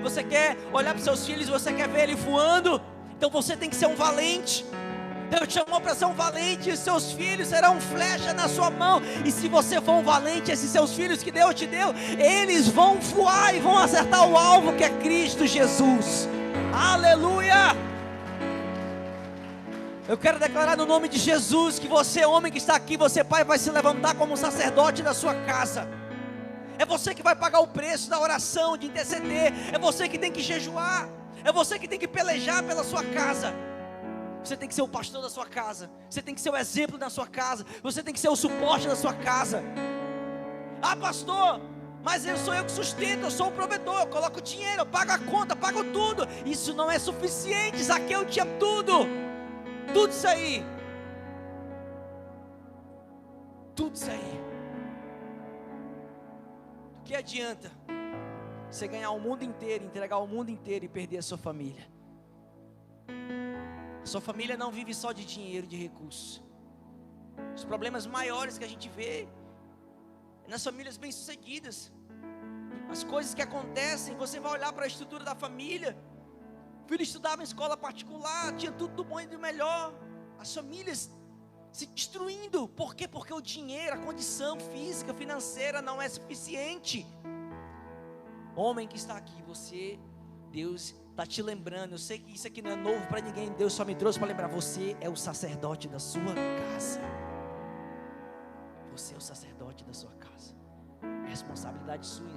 Você quer olhar para os seus filhos, você quer ver ele voando? Então você tem que ser um valente. Deus te chamou para ser um valente, e seus filhos serão flecha na sua mão. E se você for um valente, esses seus filhos que Deus te deu, eles vão voar e vão acertar o alvo, que é Cristo Jesus. Aleluia! Eu quero declarar no nome de Jesus que você, homem que está aqui, você, pai, vai se levantar como um sacerdote da sua casa. É você que vai pagar o preço da oração, de interceder. É você que tem que jejuar. É você que tem que pelejar pela sua casa. Você tem que ser o pastor da sua casa. Você tem que ser o exemplo da sua casa. Você tem que ser o suporte da sua casa. Ah, pastor, mas sou eu que sustento, eu sou o provedor, eu coloco dinheiro, eu pago a conta, pago tudo. Isso não é suficiente. Zaqueu tinha tudo. Tudo isso aí. Tudo isso aí. Do que adianta Você ganhar o mundo inteiro, entregar o mundo inteiro e perder a sua família. A sua família não vive só de dinheiro, de recursos. Os problemas maiores que a gente vê é nas famílias bem-sucedidas. As coisas que acontecem, você vai olhar para a estrutura da família. O filho estudava em escola particular, tinha tudo do bom e do melhor. As famílias se destruindo. Por quê? Porque o dinheiro, a condição física, financeira não é suficiente. Homem que está aqui, você, Deus está te lembrando. Eu sei que isso aqui não é novo para ninguém. Deus só me trouxe para lembrar. Você é o sacerdote da sua casa. Você é o sacerdote da sua casa. É responsabilidade sua.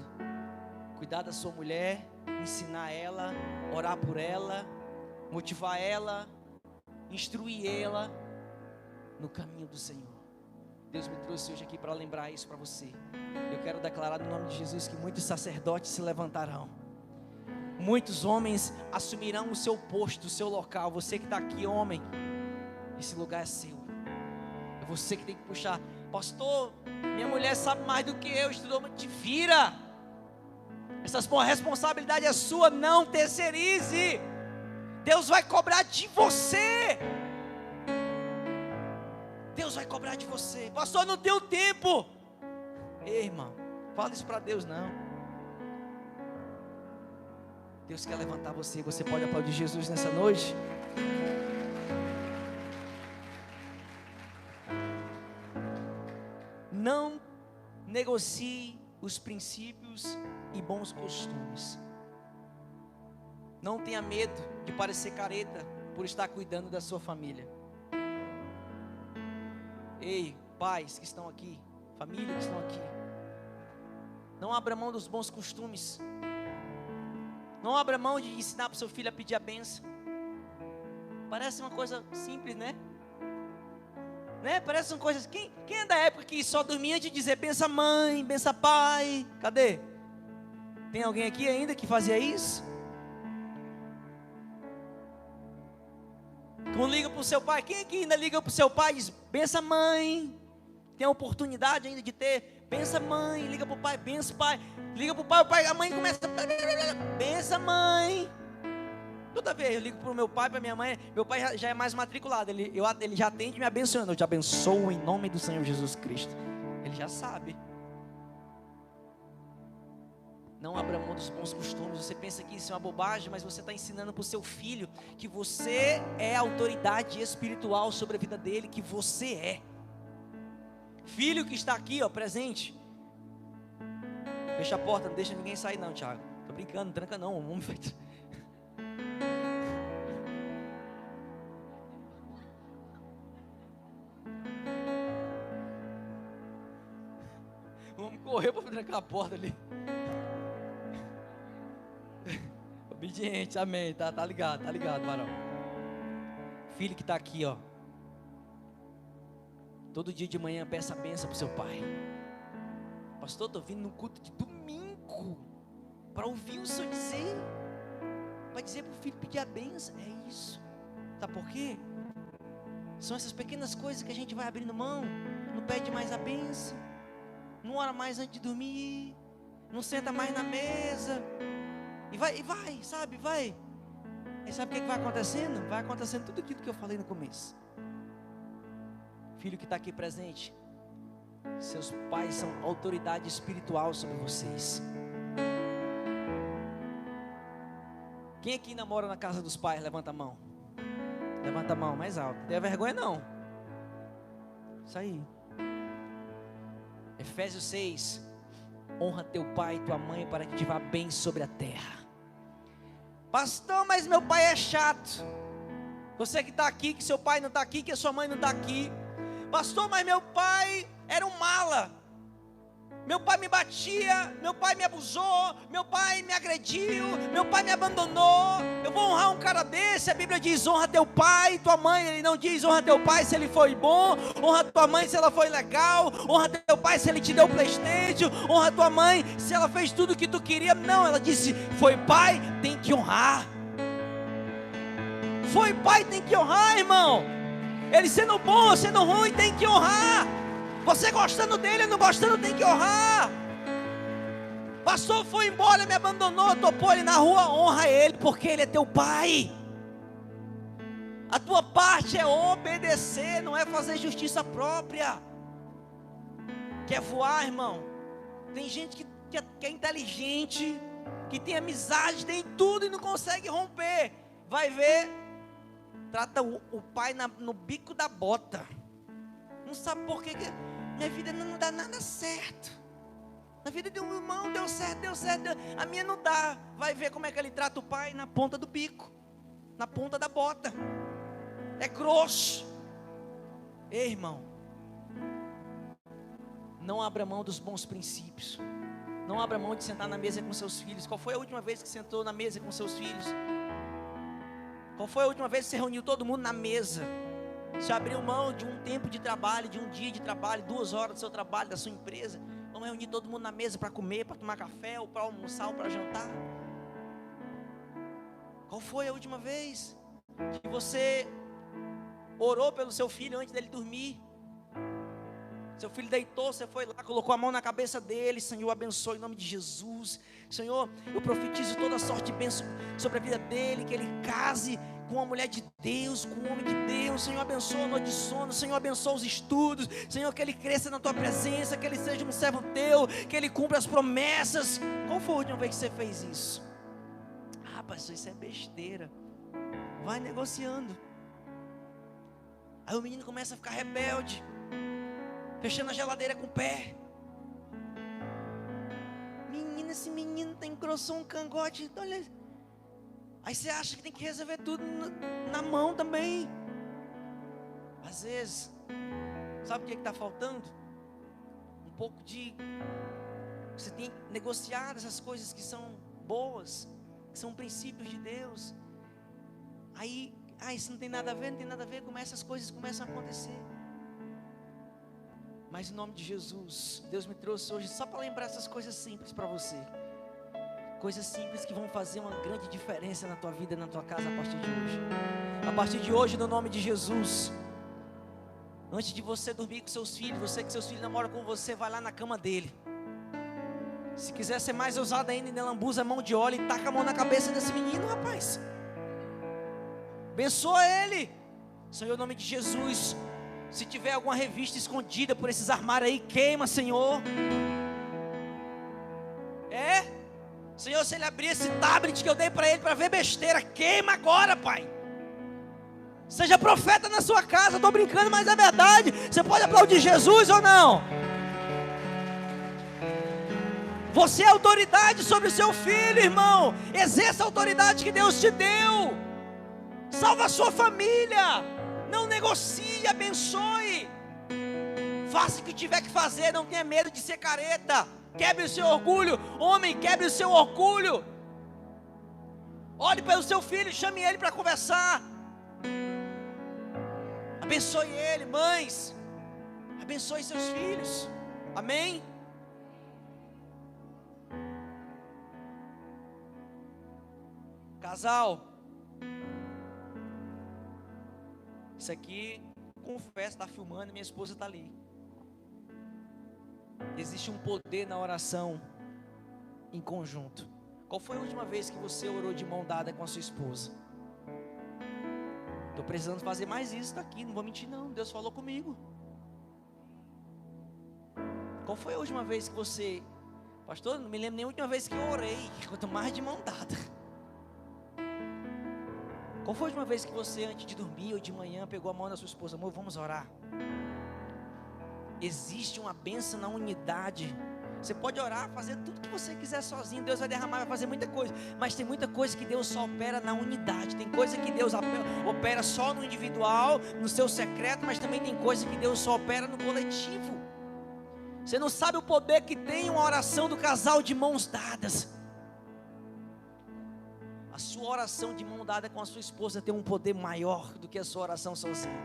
Cuidar da sua mulher, ensinar ela, orar por ela, motivar ela, instruir ela no caminho do Senhor. Deus me trouxe hoje aqui para lembrar isso para você. Eu quero declarar no nome de Jesus que muitos sacerdotes se levantarão. Muitos homens assumirão o seu posto, o seu local. Você que está aqui, homem, esse lugar é seu. É você que tem que puxar. Pastor, minha mulher sabe mais do que eu, estudou, te vira. Essa responsabilidade é sua, não terceirize. Deus vai cobrar de você. Deus vai cobrar de você. Pastor, não tenho tempo. Ei, irmão, fala isso para Deus não. Deus quer levantar você. Você pode aplaudir Jesus nessa noite? Não negocie os princípios e bons costumes. Não tenha medo de parecer careta por estar cuidando da sua família. Ei, pais que estão aqui, família que estão aqui, não abra mão dos bons costumes. Não abra mão de ensinar para o seu filho a pedir a bênção. Parece uma coisa simples, né? Parece uma coisa. Quem é da época que só dormia de dizer bença mãe, bença pai? Cadê? Tem alguém aqui ainda que fazia isso? Quando liga para o seu pai, quem aqui ainda liga para o seu pai e diz bença mãe? Tem a oportunidade ainda de ter bença mãe, liga para o pai, bença pai. Liga para o pai, a mãe começa bença mãe. Toda vez eu ligo para o meu pai, para minha mãe. Meu pai já é mais matriculado, ele já atende me abençoando. Eu te abençoo em nome do Senhor Jesus Cristo. Ele já sabe. Não abra mão dos bons costumes. Você pensa que isso é uma bobagem, mas você está ensinando para o seu filho que você é a autoridade espiritual sobre a vida dele, que você é. Filho que está aqui, ó, presente. Fecha a porta, não deixa ninguém sair não, Thiago. Tô brincando, não tranca não, o homem vai... O homem correu para trancar a porta ali. Obediente, amém, tá ligado, varão. Filho que está aqui, ó. Todo dia de manhã peça a bênção para o seu pai. Pastor, estou vindo no culto de domingo para ouvir o senhor dizer, para dizer para o filho pedir a bênção. É isso. Sabe por quê? São essas pequenas coisas que a gente vai abrindo mão. Não pede mais a bênção, não ora mais antes de dormir, não senta mais na mesa. E vai, sabe, vai. E sabe o que vai acontecendo? Vai acontecendo tudo aquilo que eu falei no começo. Filho que está aqui presente, seus pais são autoridade espiritual sobre vocês. Quem aqui namora na casa dos pais? Levanta a mão. Levanta a mão mais alto. Não tenha vergonha não. Isso aí. Efésios 6. Honra teu pai e tua mãe para que te vá bem sobre a terra. Pastor, mas meu pai é chato. Você que está aqui, que seu pai não está aqui, que a sua mãe não está aqui. Pastor, mas meu pai era um mala. Meu pai me batia, meu pai me abusou, meu pai me agrediu, meu pai me abandonou. Eu vou honrar um cara desse. A Bíblia diz: honra teu pai e tua mãe. Ele não diz honra teu pai se ele foi bom, honra tua mãe se ela foi legal, honra teu pai se ele te deu PlayStation, honra tua mãe se ela fez tudo o que tu queria. Não, ela disse: foi pai, tem que honrar. Foi pai, tem que honrar, irmão. Ele sendo bom ou sendo ruim, tem que honrar. Você gostando dele ou não gostando, tem que honrar. Pastor foi embora, me abandonou, topou ele na rua. Honra ele, porque ele é teu pai. A tua parte é obedecer, não é fazer justiça própria. Quer voar, irmão? Tem gente que é inteligente, que tem amizade, tem tudo e não consegue romper. Vai ver, trata o pai no bico da bota. Não sabe por que minha vida não dá nada certo. Na vida de um irmão deu certo. A minha não dá. Vai ver como é que ele trata o pai na ponta do bico, na ponta da bota. É grosso. Ei, irmão, não abra mão dos bons princípios. Não abra mão de sentar na mesa com seus filhos. Qual foi a última vez que sentou na mesa com seus filhos? Qual foi a última vez que você reuniu todo mundo na mesa? Você abriu mão de um tempo de trabalho, de um dia de trabalho, 2 horas do seu trabalho, da sua empresa. Vamos reunir todo mundo na mesa para comer, para tomar café, ou para almoçar, ou para jantar. Qual foi a última vez que você orou pelo seu filho antes dele dormir? Seu filho deitou, você foi lá, colocou a mão na cabeça dele. Senhor, abençoe em nome de Jesus. Senhor, eu profetizo toda sorte de bênção sobre a vida dele, que ele case com uma mulher de Deus, com um homem de Deus. Senhor, abençoa a noite de sono. Senhor, abençoa os estudos. Senhor, que ele cresça na tua presença, que ele seja um servo teu, que ele cumpra as promessas. Qual foi a última vez que você fez isso? Ah, pastor, isso é besteira. Vai negociando. Aí o menino começa a ficar rebelde, fechando a geladeira com o pé. Menina, esse menino engrossou um cangote. Olha. Aí você acha que tem que resolver tudo na mão também. Às vezes, sabe o que está faltando? Um pouco de... Você tem que negociar essas coisas que são boas, que são princípios de Deus. Aí, isso não tem nada a ver, as coisas começam a acontecer. Mas em nome de Jesus, Deus me trouxe hoje só para lembrar essas coisas simples para você. Coisas simples que vão fazer uma grande diferença na tua vida, na tua casa a partir de hoje. A partir de hoje, no nome de Jesus. Antes de você dormir com seus filhos, você que seus filhos namoram com você, vai lá na cama dele. Se quiser ser mais ousado ainda, ainda lambuza a mão de óleo e taca a mão na cabeça desse menino, rapaz. Abençoa ele. Senhor, em nome de Jesus. Se tiver alguma revista escondida por esses armários aí, queima, Senhor. Senhor, se ele abrir esse tablet que eu dei para ele para ver besteira, queima agora, Pai. Seja profeta na sua casa. Estou brincando, mas é verdade. Você pode aplaudir Jesus ou não? Você é autoridade sobre o seu filho, irmão. Exerça a autoridade que Deus te deu. Salva a sua família. Não negocie, abençoe. Faça o que tiver que fazer. Não tenha medo de ser careta. Quebre o seu orgulho. Homem, quebre o seu orgulho. Olhe pelo seu filho, chame ele para conversar. Abençoe ele, mães. Abençoe seus filhos. Amém? Casal, isso aqui, confesso, está filmando, minha esposa está ali. Existe um poder na oração em conjunto. Qual foi a última vez que você orou de mão dada com a sua esposa? Estou precisando fazer mais isso, está aqui, não vou mentir não, Deus falou comigo. Qual foi a última vez que você... Pastor, não me lembro nem a última vez que eu orei, quanto mais de mão dada. Qual foi a última vez que você, antes de dormir ou de manhã, pegou a mão da sua esposa? Amor, vamos orar. Existe uma bênção na unidade. Você pode orar, fazer tudo que você quiser sozinho. Deus vai derramar, vai fazer muita coisa. Mas tem muita coisa que Deus só opera na unidade. Tem coisa que Deus opera só no individual, no seu secreto. Mas também tem coisa que Deus só opera no coletivo. Você não sabe o poder que tem uma oração do casal de mãos dadas. A sua oração de mão dada com a sua esposa tem um poder maior do que a sua oração sozinha.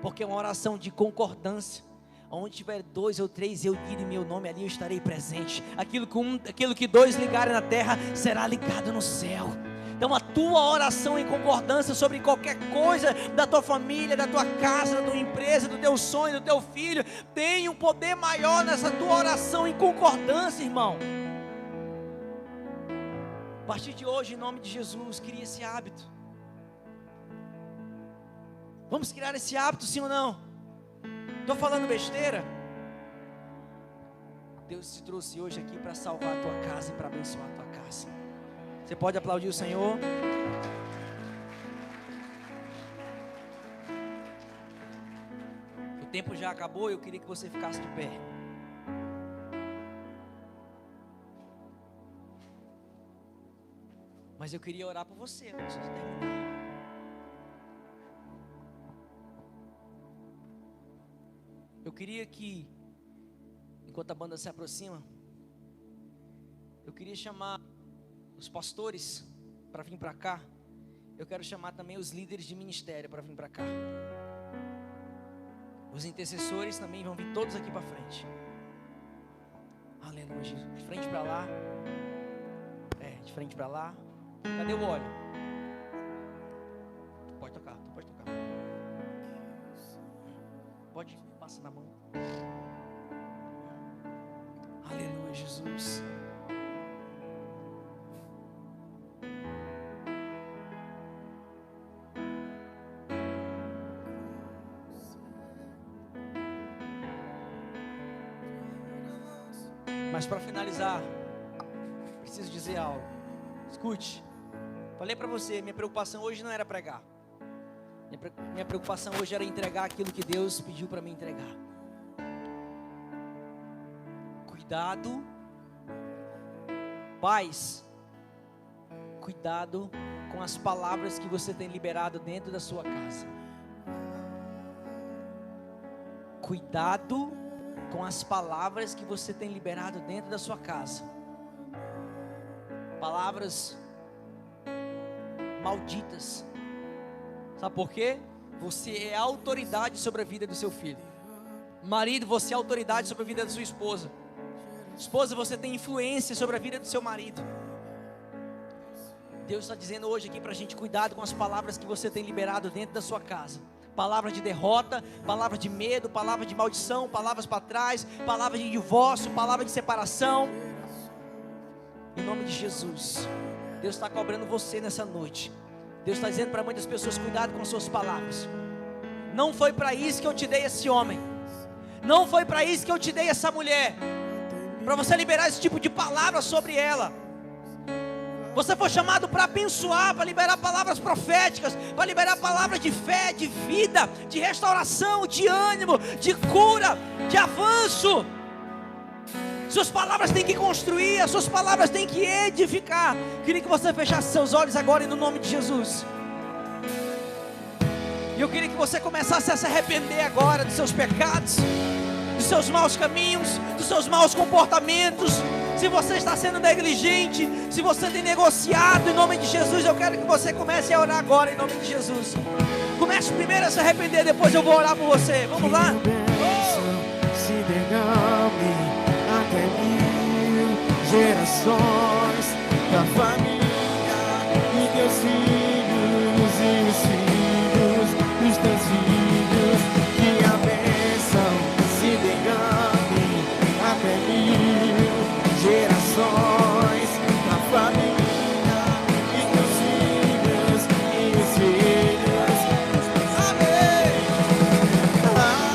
Porque é uma oração de concordância. Onde tiver 2 ou 3 reunidos em meu nome, ali eu estarei presente. Aquilo que 2 ligarem na terra, será ligado no céu. Então a tua oração em concordância sobre qualquer coisa da tua família, da tua casa, da tua empresa, do teu sonho, do teu filho, tem um poder maior nessa tua oração em concordância, irmão. A partir de hoje, em nome de Jesus, crie esse hábito. Vamos criar esse hábito, sim ou não? Estou falando besteira? Deus te trouxe hoje aqui para salvar a tua casa e para abençoar a tua casa. Você pode aplaudir o Senhor? O tempo já acabou e eu queria que você ficasse de pé. Mas eu queria orar por você antes de terminar. Eu queria que, enquanto a banda se aproxima, eu queria chamar os pastores para vir para cá. Eu quero chamar também os líderes de ministério para vir para cá. Os intercessores também vão vir todos aqui para frente. Aleluia, Jesus. De frente para lá. De frente para lá. Cadê o óleo? Tu pode tocar, tu pode tocar. Pode, passa na mão. Aleluia, Jesus. Mas para finalizar, preciso dizer algo. Escute. Falei para você, minha preocupação hoje não era pregar. Minha preocupação hoje era entregar aquilo que Deus pediu para mim entregar. Cuidado, pais, cuidado com as palavras que você tem liberado dentro da sua casa. Cuidado com as palavras que você tem liberado dentro da sua casa. Palavras malditas. Sabe por quê? Você é autoridade sobre a vida do seu filho. Marido, você é autoridade sobre a vida da sua esposa. Esposa, você tem influência sobre a vida do seu marido. Deus está dizendo hoje aqui para a gente: cuidado com as palavras que você tem liberado dentro da sua casa. Palavras de derrota, palavras de medo, palavras de maldição, palavras para trás, palavras de divórcio, palavras de separação. Em nome de Jesus, Deus está cobrando você nessa noite. Deus está dizendo para muitas pessoas: cuidado com as suas palavras. Não foi para isso que eu te dei esse homem. Não foi para isso que eu te dei essa mulher, para você liberar esse tipo de palavra sobre ela. Você foi chamado para abençoar, para liberar palavras proféticas, para liberar palavras de fé, de vida, de restauração, de ânimo, de cura, de avanço. Suas palavras têm que construir, as suas palavras têm que edificar. Queria que você fechasse seus olhos agora, no nome de Jesus. E eu queria que você começasse a se arrepender agora dos seus pecados, dos seus maus caminhos, dos seus maus comportamentos. Se você está sendo negligente, se você tem negociado, em nome de Jesus, eu quero que você comece a orar agora, em nome de Jesus. Comece primeiro a se arrepender, depois eu vou orar por você. Vamos lá? Se derrame até 1000 gerações da família e teus filhos e os filhos dos teus filhos. Que a bênção se derrame até 1000 gerações da família e teus filhos e os filhos. Amém. Amém.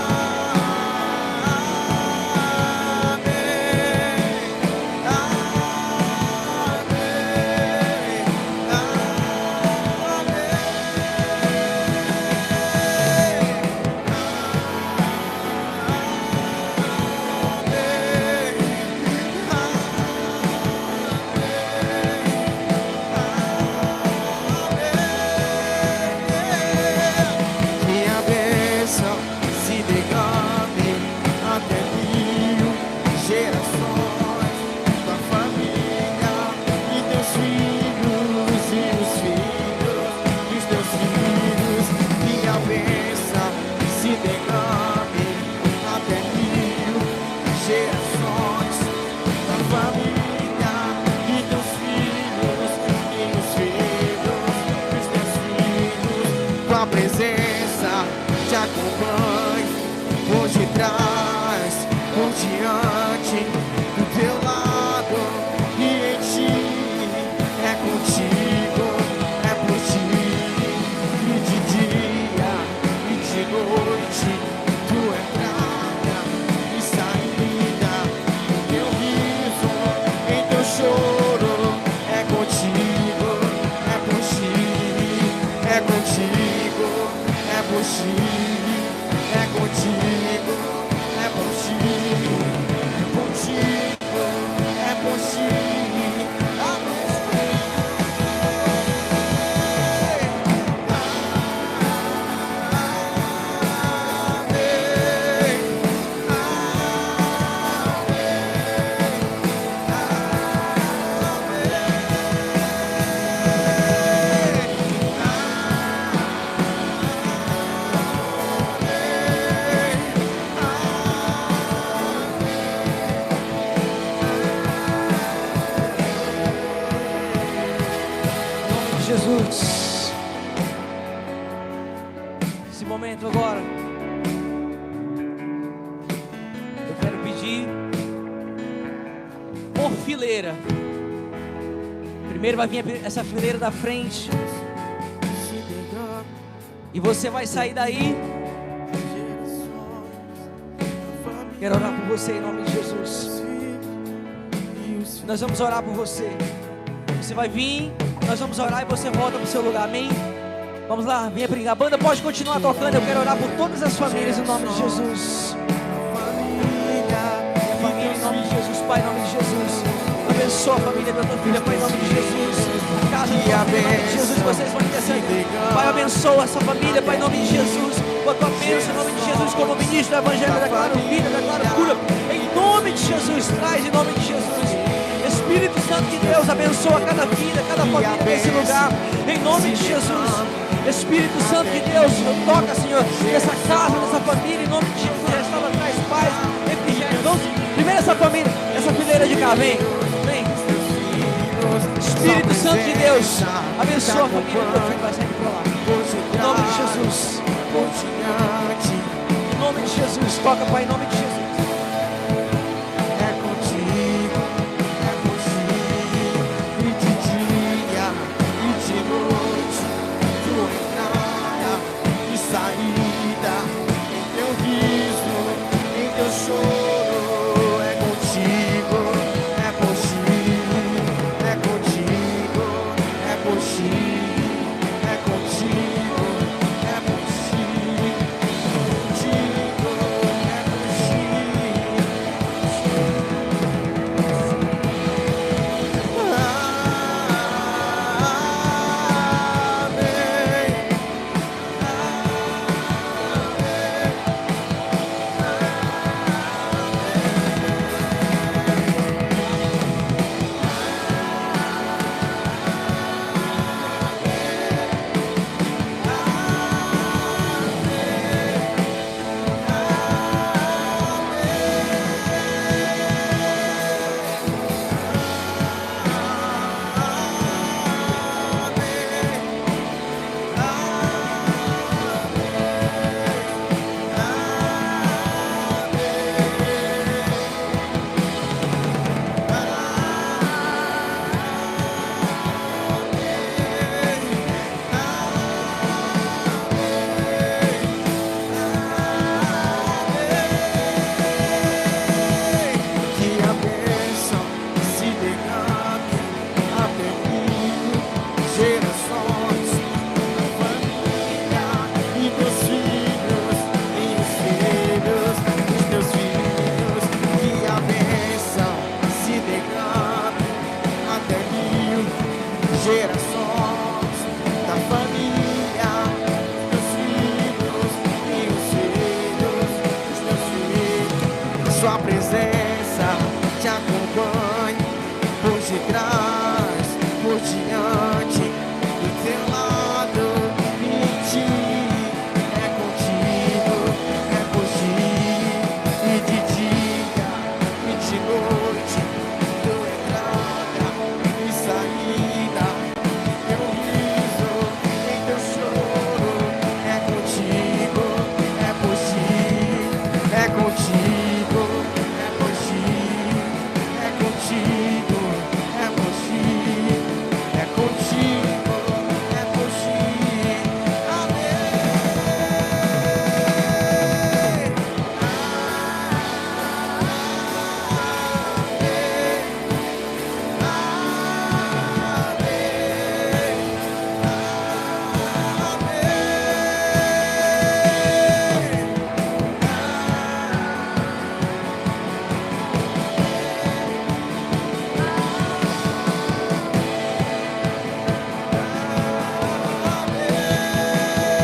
contigo, é contigo, é contigo, é contigo. Jesus, esse momento agora, eu quero pedir por fileira. Primeiro vai vir essa fileira da frente, e você vai sair daí. Quero orar por você em nome de Jesus. Nós vamos orar por você. Você vai vir, nós vamos orar e você volta para o seu lugar, amém? Vamos lá, venha brincar. A banda pode continuar tocando, eu quero orar por todas as famílias em nome de Jesus. Família em nome de Jesus, Pai, em nome de Jesus. Abençoa a família da tua filha, Pai, em nome de Jesus. Casa em nome de Jesus, vocês vão interceder. Pai, abençoa essa família, Pai, em nome de Jesus. Com a tua bênção, em nome de Jesus, como ministro do Evangelho, declaro vida, declaro cura. Em nome de Jesus, traz em nome de Jesus. Espírito Santo de Deus, abençoa cada vida, cada família nesse lugar, em nome de Jesus. Espírito Santo de Deus, toca, Senhor, nessa casa, nessa família, em nome de Jesus. Restaura, traz paz, refrigério. Então, primeiro essa família, essa fileira de cá, vem. Espírito Santo de Deus, abençoa a família, teu filho vai sair para lá. Em nome de Jesus. Em nome de Jesus, toca, Pai, em nome de Jesus. Saída em teu riso, em teu choro, é contigo, é contigo, é contigo, é contigo, é contigo, é contigo, contigo, é gerações da família, dos filhos e os filhos dos meus filhos. Sua presença te acompanhe por detrás, por diante, do teu lado e em ti. É contigo, é por ti, e de dia e de noite, tua entrada e saída. É contigo,